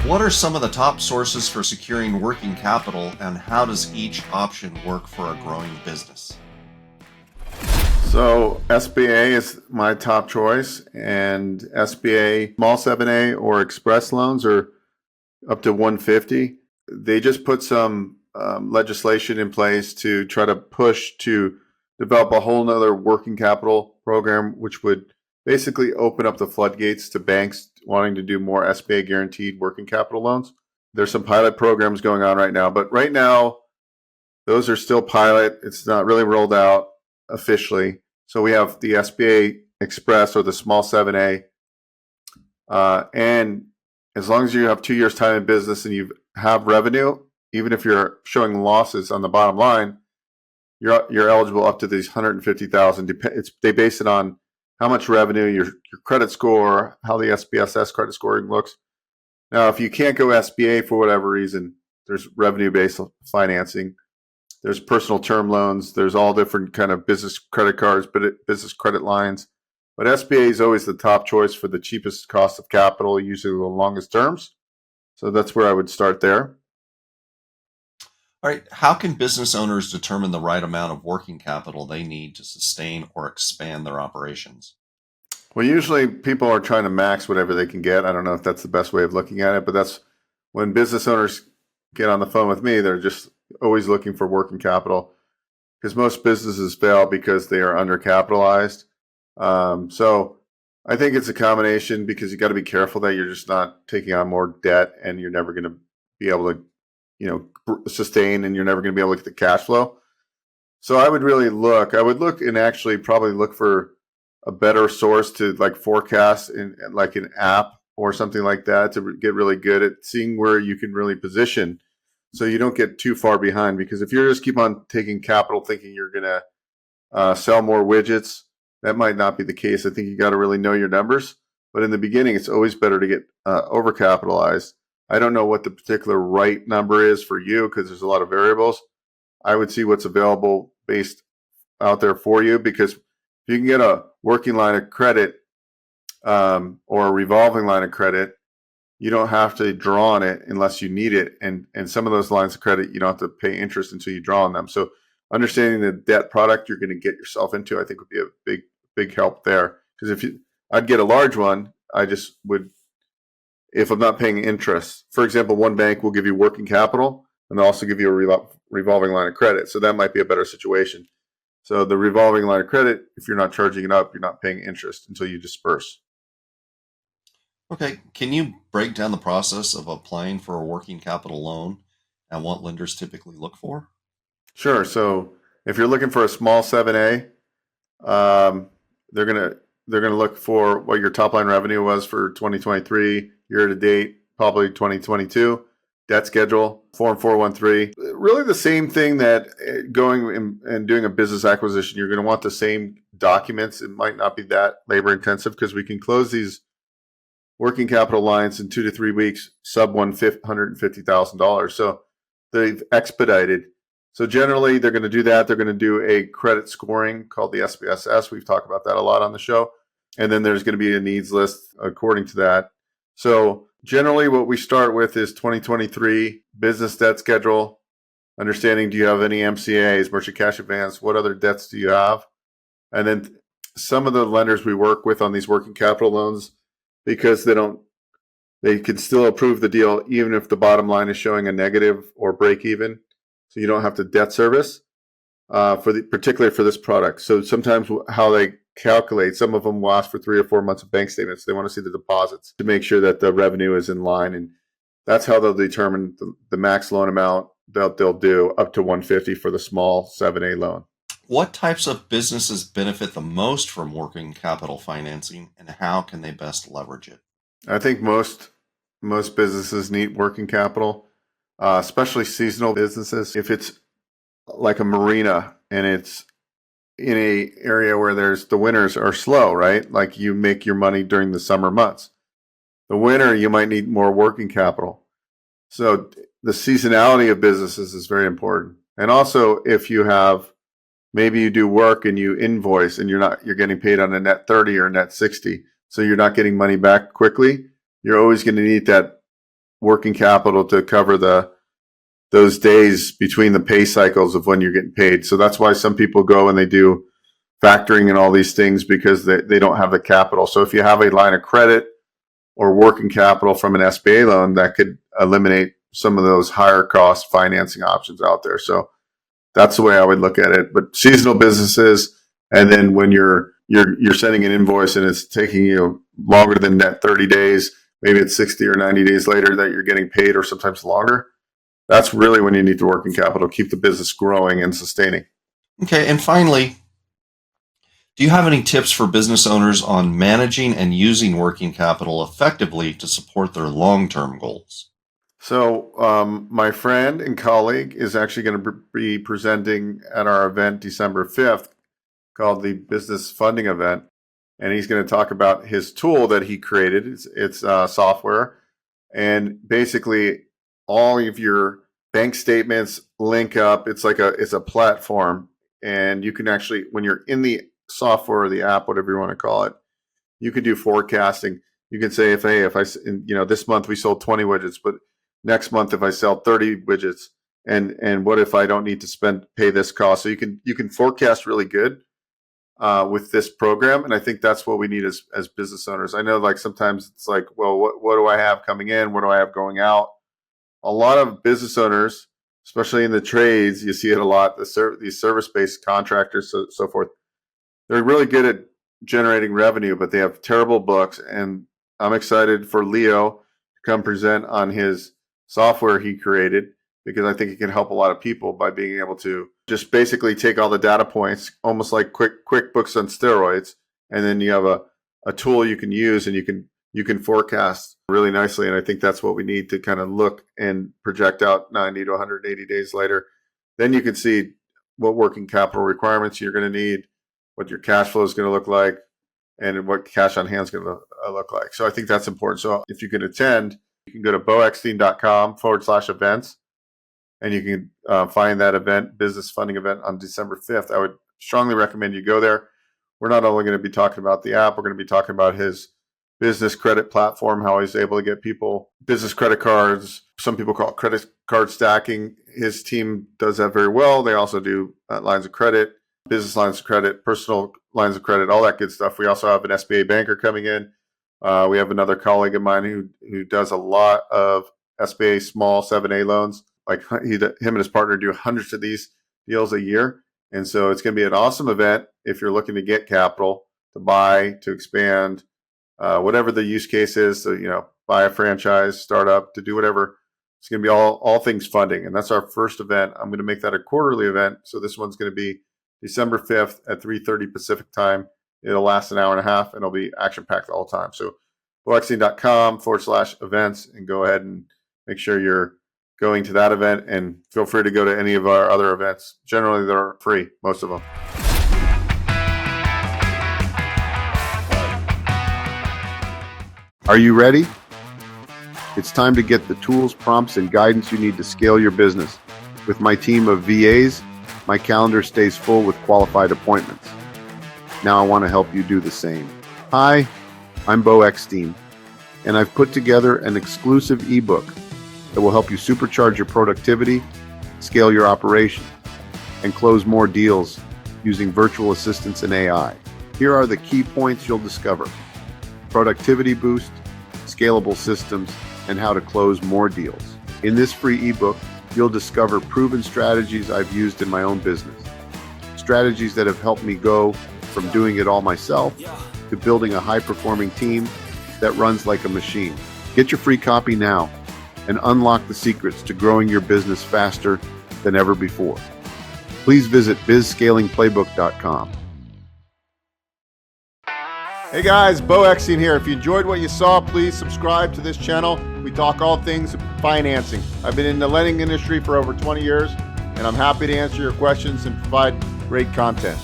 What are some of the top sources for securing working capital, and how does each option work for a growing business? So SBA is my top choice, and SBA small 7A or express loans are up to 150. They just put some legislation in place to try to push to develop a whole nother working capital program, which would basically open up the floodgates to banks wanting to do more SBA guaranteed working capital loans. There's some pilot programs going on right now, but right now those are still pilot. It's not really rolled out officially. So we have the SBA Express or the small 7A. And as long as you have 2 years time in business and you have revenue, even if you're showing losses on the bottom line, you're eligible up to these 150,000. They base it on how much revenue, your credit score, how the SBSS credit scoring looks. Now, if you can't go SBA for whatever reason, there's revenue-based financing. There's personal term loans. There's all different kind of business credit cards, but business credit lines. But SBA is always the top choice for the cheapest cost of capital, usually the longest terms. So that's where I would start there. All right, how can business owners determine the right amount of working capital they need to sustain or expand their operations? Well, usually people are trying to max whatever they can get. I don't know if that's the best way of looking at it, but that's when business owners get on the phone with me, they're just always looking for working capital because most businesses fail because they are undercapitalized. So I think it's a combination because you got to be careful that you're just not taking on more debt and you're never going to be able to, sustain, and you're never going to be able to get the cash flow. So I would look and actually probably look for a better source to like forecast in like an app or something like that to get really good at seeing where you can really position so you don't get too far behind. Because if you just keep on taking capital thinking you're going to sell more widgets, that might not be the case. I think you got to really know your numbers. But in the beginning, it's always better to get overcapitalized. I don't know what the particular right number is for you because there's a lot of variables. I would see what's available based out there for you, because if you can get a working line of credit or a revolving line of credit, you don't have to draw on it unless you need it. And some of those lines of credit, you don't have to pay interest until you draw on them. So understanding the debt product you're going to get yourself into, I think would be a big help there. Because I'd get a large one, I just would, if I'm not paying interest. For example, one bank will give you working capital and they'll also give you a revolving line of credit. So that might be a better situation. So the revolving line of credit, if you're not charging it up, you're not paying interest until you disperse. Okay, can you break down the process of applying for a working capital loan and what lenders typically look for? Sure. So if you're looking for a small 7A, they're gonna look for what your top line revenue was for 2023 year to date, probably 2022, debt schedule, Form 413. Really the same thing that going and doing a business acquisition. You're going to want the same documents. It might not be that labor intensive because we can close these working capital lines in 2 to 3 weeks, sub $150,000. So they've expedited. So generally, they're going to do that. They're going to do a credit scoring called the SBSS. We've talked about that a lot on the show. And then there's going to be a needs list according to that. So generally, what we start with is 2023 business debt schedule, understanding do you have any MCAs, merchant cash advance, what other debts do you have? And then some of the lenders we work with on these working capital loans, because they can still approve the deal even if the bottom line is showing a negative or break even. So you don't have to debt service particularly for this product. So sometimes how they calculate, some of them will ask for 3 or 4 months of bank statements. They want to see the deposits to make sure that the revenue is in line. And that's how they'll determine the max loan amount that they'll do, up to 150 for the small 7A loan. What types of businesses benefit the most from working capital financing, and how can they best leverage it? I think most businesses need working capital, especially seasonal businesses. If it's like a marina and it's in a area where the winters are slow, right? Like you make your money during the summer months. The winter, you might need more working capital. So the seasonality of businesses is very important. And also if you have, maybe you do work and you invoice and you're getting paid on a net 30 or net 60. So you're not getting money back quickly. You're always going to need that working capital to cover those days between the pay cycles of when you're getting paid. So that's why some people go and they do factoring and all these things, because they don't have the capital. So if you have a line of credit or working capital from an SBA loan, that could eliminate some of those higher cost financing options out there. So that's the way I would look at it. But seasonal businesses, and then when you're sending an invoice and it's taking you longer than that 30 days, maybe it's 60 or 90 days later that you're getting paid, or sometimes longer. That's really when you need the working capital, keep the business growing and sustaining. Okay, and finally, do you have any tips for business owners on managing and using working capital effectively to support their long-term goals? So my friend and colleague is actually going to be presenting at our event December 5th called the Business Funding Event. And he's going to talk about his tool that he created. It's software. And basically all of your bank statements link up. It's a platform. And you can actually, when you're in the software or the app, whatever you want to call it, you can do forecasting. You can say, if this month we sold 20 widgets, but next month if I sell 30 widgets, and what if I don't need to pay this cost? So you can forecast really good with this program, and I think that's what we need as business owners. I know, like, sometimes it's like, well, what do I have coming in? What do I have going out? A lot of business owners, especially in the trades, you see it a lot. These service-based contractors, so forth, they're really good at generating revenue, but they have terrible books. And I'm excited for Leo to come present on his software he created, because I think it can help a lot of people by being able to just basically take all the data points, almost like QuickBooks on steroids, and then you have a tool you can use, and you can forecast really nicely. And I think that's what we need to kind of look and project out 90 to 180 days later. Then you can see what working capital requirements you're going to need, what your cash flow is going to look like, and what cash on hand is going to look like. So I think that's important. So if you can attend, you can go to boeckstein.com/events, and you can find that event, Business Funding Event, on December 5th. I would strongly recommend you go there. We're not only going to be talking about the app, we're going to be talking about his business credit platform, how he's able to get people business credit cards. Some people call it credit card stacking. His team does that very well. They also do lines of credit, business lines of credit, personal lines of credit, all that good stuff. We also have an SBA banker coming in. We have another colleague of mine who does a lot of SBA small 7A loans. Like him and his partner do hundreds of these deals a year. And so it's going to be an awesome event if you're looking to get capital, to buy, to expand, whatever the use case is. So, buy a franchise, start up, to do whatever. It's going to be all things funding. And that's our first event. I'm going to make that a quarterly event. So this one's going to be December 5th at 3:30 Pacific time. It'll last an hour and a half, and it'll be action-packed all the time. So boeckstein.com/events, and go ahead and make sure you're going to that event, and feel free to go to any of our other events. Generally, they're free, most of them. Are you ready? It's time to get the tools, prompts, and guidance you need to scale your business. With my team of VAs, my calendar stays full with qualified appointments. Now I want to help you do the same. Hi, I'm Bo Eckstein, and I've put together an exclusive ebook that will help you supercharge your productivity, scale your operation, and close more deals using virtual assistants and AI. Here are the key points you'll discover: productivity boost, scalable systems, and how to close more deals. In this free ebook, you'll discover proven strategies I've used in my own business. Strategies that have helped me go from doing it all myself to building a high-performing team that runs like a machine. Get your free copy now and unlock the secrets to growing your business faster than ever before. Please visit bizscalingplaybook.com. Hey guys, Bo Eckstein here. If you enjoyed what you saw, please subscribe to this channel. We talk all things financing. I've been in the lending industry for over 20 years, and I'm happy to answer your questions and provide great content.